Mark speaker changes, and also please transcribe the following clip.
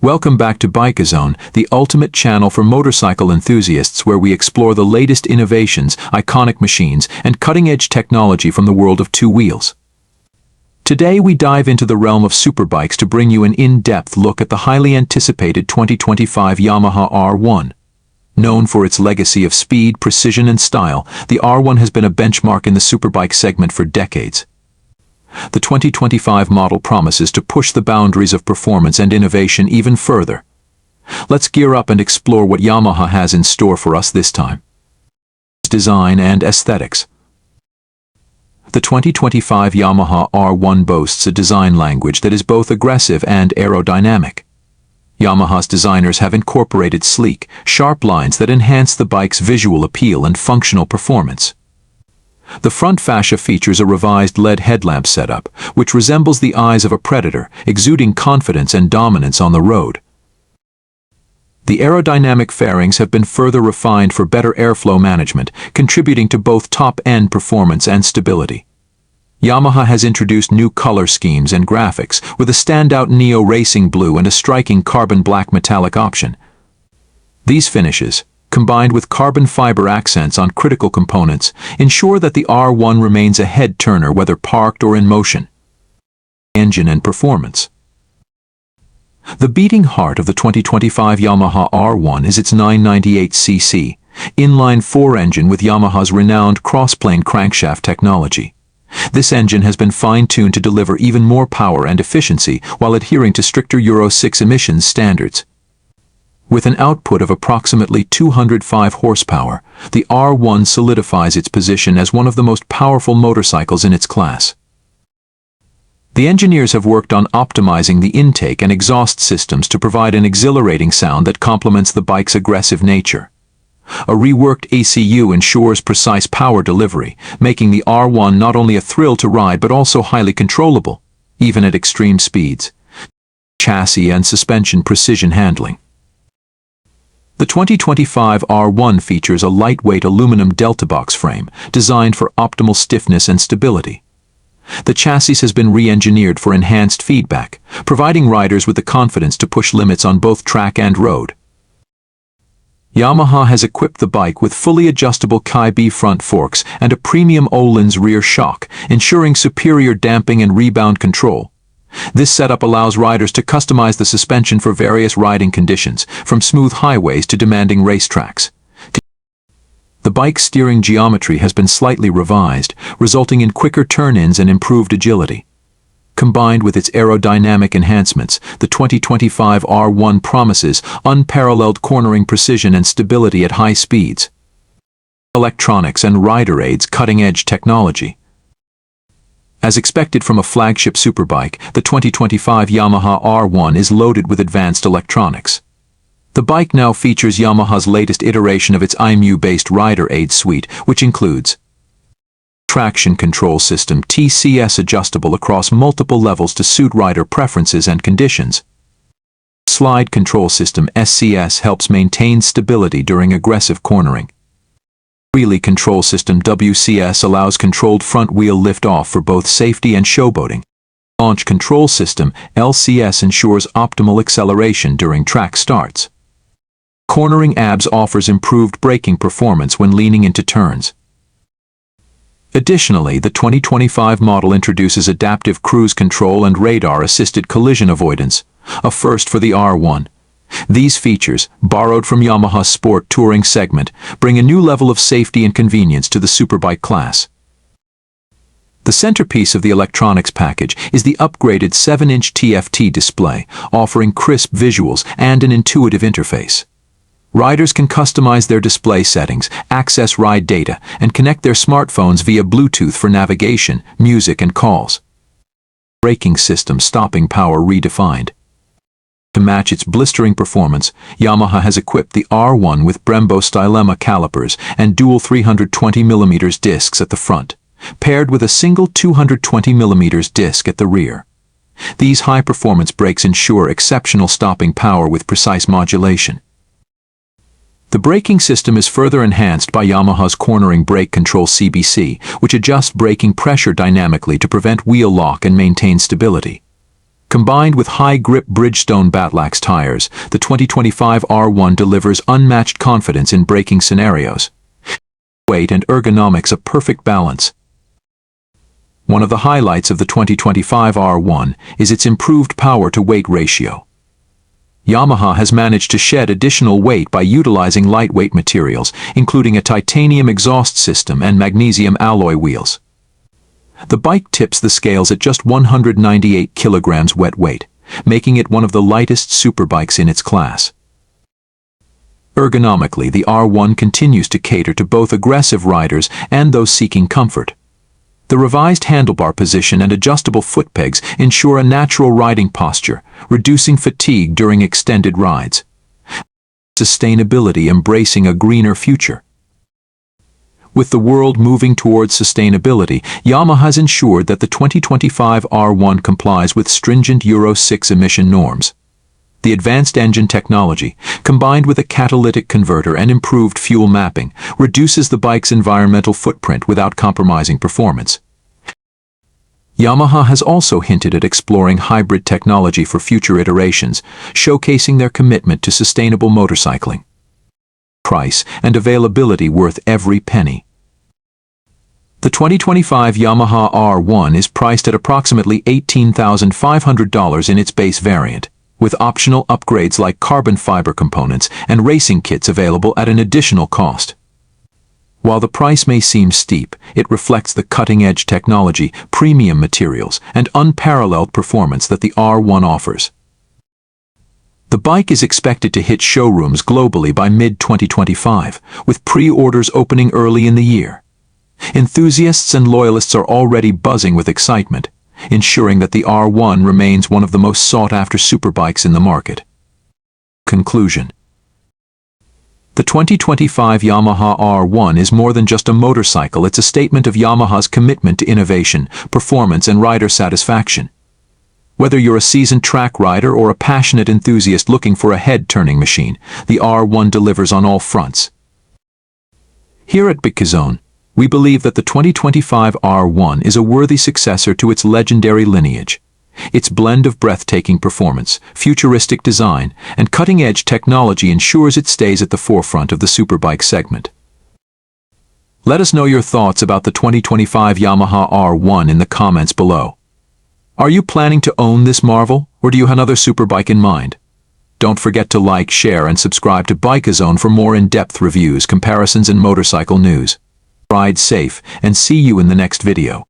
Speaker 1: Welcome back to BikeZone, the ultimate channel for motorcycle enthusiasts where we explore the latest innovations, iconic machines, and cutting-edge technology from the world of two wheels. Today we dive into the realm of superbikes to bring you an in-depth look at the highly anticipated 2025 Yamaha R1. Known for its legacy of speed, precision, and style, the R1 has been a benchmark in the superbike segment for decades. The 2025 model promises to push the boundaries of performance and innovation even further. Let's gear up and explore what Yamaha has in store for us this time. Design and aesthetics. The 2025 Yamaha R1 boasts a design language that is both aggressive and aerodynamic. Yamaha's designers have incorporated sleek, sharp lines that enhance the bike's visual appeal and functional performance. The front fascia features a revised LED headlamp setup, which resembles the eyes of a predator, exuding confidence and dominance on the road. The aerodynamic fairings have been further refined for better airflow management, contributing to both top-end performance and stability. Yamaha has introduced new color schemes and graphics, with a standout Neo Racing Blue and a striking carbon black metallic option. These finishes, combined with carbon fiber accents on critical components, ensure that the R1 remains a head-turner whether parked or in motion. Engine and performance. The beating heart of the 2025 Yamaha R1 is its 998cc, inline-4 engine with Yamaha's renowned crossplane crankshaft technology. This engine has been fine-tuned to deliver even more power and efficiency while adhering to stricter Euro 6 emissions standards. With an output of approximately 205 horsepower, the R1 solidifies its position as one of the most powerful motorcycles in its class. The engineers have worked on optimizing the intake and exhaust systems to provide an exhilarating sound that complements the bike's aggressive nature. A reworked ECU ensures precise power delivery, making the R1 not only a thrill to ride but also highly controllable, even at extreme speeds. Chassis and suspension precision handling. The 2025 R1 features a lightweight aluminum delta box frame designed for optimal stiffness and stability. The chassis has been re-engineered for enhanced feedback, providing riders with the confidence to push limits on both track and road. Yamaha has equipped the bike with fully adjustable Kai-B front forks and a premium Öhlins rear shock, ensuring superior damping and rebound control. This setup allows riders to customize the suspension for various riding conditions, from smooth highways to demanding racetracks. The bike's steering geometry has been slightly revised, resulting in quicker turn-ins and improved agility. Combined with its aerodynamic enhancements, the 2025 R1 promises unparalleled cornering precision and stability at high speeds. Electronics and rider aids cutting-edge technology. As expected from a flagship superbike, the 2025 Yamaha R1 is loaded with advanced electronics. The bike now features Yamaha's latest iteration of its IMU-based rider aid suite, which includes traction control system TCS adjustable across multiple levels to suit rider preferences and conditions. Slide control system SCS helps maintain stability during aggressive cornering. Wheelie control system WCS allows controlled front wheel lift-off for both safety and showboating. Launch control system LCS ensures optimal acceleration during track starts. Cornering ABS offers improved braking performance when leaning into turns. Additionally, the 2025 model introduces adaptive cruise control and radar-assisted collision avoidance, a first for the R1. These features, borrowed from Yamaha's sport touring segment, bring a new level of safety and convenience to the superbike class. The centerpiece of the electronics package is the upgraded 7-inch TFT display, offering crisp visuals and an intuitive interface. Riders can customize their display settings, access ride data, and connect their smartphones via Bluetooth for navigation, music, and calls. Braking system stopping power redefined. To match its blistering performance, Yamaha has equipped the R1 with Brembo Stylema calipers and dual 320mm discs at the front, paired with a single 220mm disc at the rear. These high-performance brakes ensure exceptional stopping power with precise modulation. The braking system is further enhanced by Yamaha's cornering brake control CBC, which adjusts braking pressure dynamically to prevent wheel lock and maintain stability. Combined with high-grip Bridgestone Batlax tires, the 2025 R1 delivers unmatched confidence in braking scenarios. Weight and ergonomics a perfect balance. One of the highlights of the 2025 R1 is its improved power-to-weight ratio. Yamaha has managed to shed additional weight by utilizing lightweight materials, including a titanium exhaust system and magnesium alloy wheels. The bike tips the scales at just 198 kilograms wet weight, making it one of the lightest superbikes in its class. Ergonomically, the R1 continues to cater to both aggressive riders and those seeking comfort. The revised handlebar position and adjustable foot pegs ensure a natural riding posture, reducing fatigue during extended rides. Sustainability embracing a greener future. With the world moving towards sustainability, Yamaha has ensured that the 2025 R1 complies with stringent Euro 6 emission norms. The advanced engine technology, combined with a catalytic converter and improved fuel mapping, reduces the bike's environmental footprint without compromising performance. Yamaha has also hinted at exploring hybrid technology for future iterations, showcasing their commitment to sustainable motorcycling. Price and availability worth every penny. The 2025 Yamaha R1 is priced at approximately $18,500 in its base variant, with optional upgrades like carbon fiber components and racing kits available at an additional cost. While the price may seem steep, it reflects the cutting-edge technology, premium materials, and unparalleled performance that the R1 offers. The bike is expected to hit showrooms globally by mid-2025, with pre-orders opening early in the year. Enthusiasts and loyalists are already buzzing with excitement, ensuring that the R1 remains one of the most sought-after superbikes in the market. Conclusion. The 2025 Yamaha R1 is more than just a motorcycle, it's a statement of Yamaha's commitment to innovation, performance, and rider satisfaction. Whether you're a seasoned track rider or a passionate enthusiast looking for a head-turning machine, the R1 delivers on all fronts. Here at Bikazone, we believe that the 2025 R1 is a worthy successor to its legendary lineage. Its blend of breathtaking performance, futuristic design, and cutting-edge technology ensures it stays at the forefront of the superbike segment. Let us know your thoughts about the 2025 Yamaha R1 in the comments below. Are you planning to own this marvel, or do you have another superbike in mind? Don't forget to like, share, and subscribe to Bikazone for more in-depth reviews, comparisons, and motorcycle news. Ride safe, and see you in the next video.